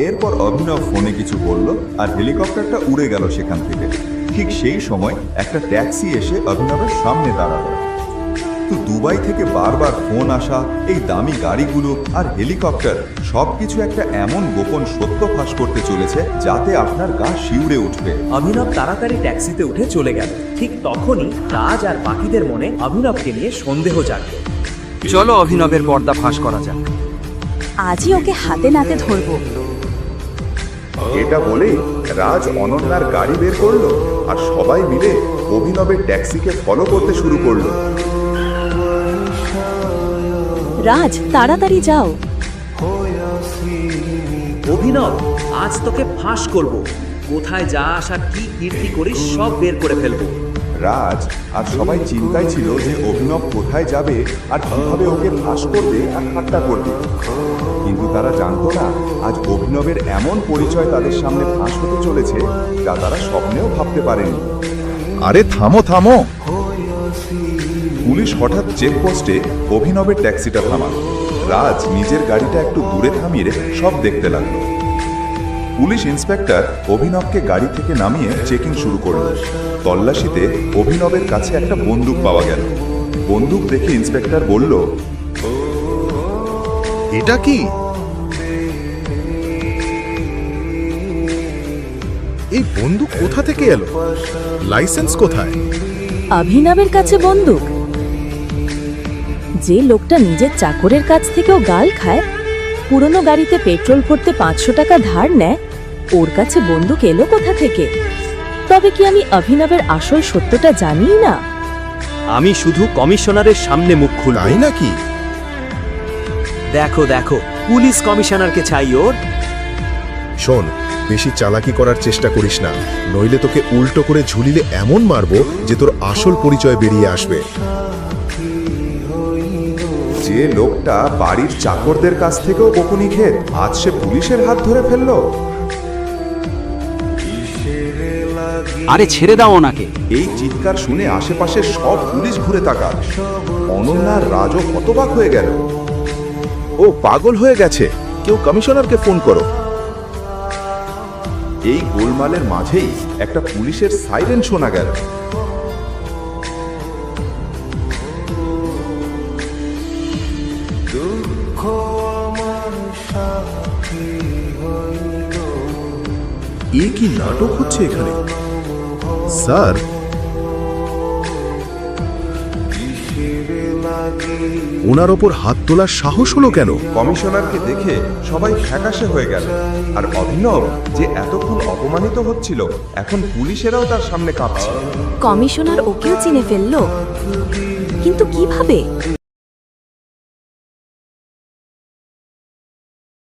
এরপর অভিনব ফোনে কিছু বলল আর হেলিকপ্টারটা উড়ে গেল সেখান থেকে। ঠিক সেই সময় একটা ট্যাক্সি এসে অভিনবের সামনে দাঁড়ালো। তো দুবাই থেকে বারবার ফোন আসা, এই দামি গাড়িগুলো আর হেলিকপ্টার সবকিছু একটা এমন গোপন সত্য ফাঁস করতে চলেছে যাতে আপনার গা শিউরে উঠবে। অভিনব তাড়াতাড়ি ট্যাক্সিতে উঠে চলে গেল। ঠিক তখনই রাজ আর বাকিদের মনে অভিনবকে নিয়ে সন্দেহ জাগলো। চলো অভিনবের পর্দা ফাঁস করা যাক। আজই ওকে হাতে নাতে ধরবো। এটা বলেই রাজ অনন্যার গাড়ি বের করলো আর সবাই মিলে অভিনবের ট্যাক্সিকে ফলো করতে শুরু করলো। রাজ তাড়াতাড়ি যাও। অভিনব, আজ তোকে ফাঁস করব। কোথায় যা আসা কি কীর্তি করিস সব বের করে ফেলবো। রাজ আর সবাই চিন্তায় ছিল যে অভিনব কোথায় যাবে আর কিভাবে ওকে ফাঁস করবে আর ঠাট্টা করবে। কিন্তু তারা জানতো না আজ অভিনবের এমন পরিচয় তাদের সামনে ফাঁস হতে চলেছে যা তারা স্বপ্নেও ভাবতে পারেনি। আরে থামো থামো! পুলিশ হঠাৎ চেকপোস্টে অভিনবের ট্যাক্সিটা থামালো। রাজ নিজের গাড়িটা একটু দূরে থামিয়ে সব দেখতে লাগলো। পুলিশ ইন্সপেক্টর অভিনবকে গাড়ি থেকে নামিয়ে চেকিং শুরু করলো। তল্লাশিতে অভিনবের কাছে একটা বন্দুক পাওয়া গেল। বন্দুক দেখে ইন্সপেক্টর বলল, এটা কি? এই বন্দুক কোথা থেকে এলো? লাইসেন্স কোথায়? অভিনবের কাছে বন্দুক? যে লোকটা নিজের চাকরের কাছ থেকেও গাল খায়, পুরনো গাড়িতে পেট্রোল ভরতে 500 টাকা ধার নেয়, ওর কাছে বন্দুক এলো কোথা থেকে? তবে কি আমি অভিনবের আসল সত্যটা জানি না? আমি শুধু কমিশনারের সামনে মুখ খুলব। তাই নাকি? দেখো দেখো, পুলিশ কমিশনারকে চাই ওর। শোন, বেশি চালাকি করার চেষ্টা করিস না, নইলে তোকে উল্টো করে ঝুলিলে এমন মারবো যে তোর আসল পরিচয় বেরিয়ে আসবে। যে লোকটা বাড়ির চাকরদের কাছ থেকেও বকুনি খেত, আজ সে পুলিশের হাত ধরে ফেললো। আরে ছেড়ে দাও ওনাকে। এই চিৎকার শুনে আশেপাশে সব পুলিশ ঘুরে তাকাল। অনন্যার রাজও হতবাক হয়ে গেল। ও পাগল হয়ে গেছে, কেউ কমিশনারকে ফোন করো। এই গোলমালের মাঝেই একটা পুলিশের সাইরেন শোনা গেল। এ কি নাটক হচ্ছে এখানে? স্যার, ওনার ওপর হাত তোলার সাহস হলো কেন? কমিশনারকে দেখে সবাই ফ্যাকাশে হয়ে গেল। আর অভিনব যে এতক্ষণ অপমানিত হচ্ছিল, এখন পুলিশেরাও তার সামনে কাঁপছে। কমিশনার ওকেও চিনে ফেললো, কিন্তু কিভাবে?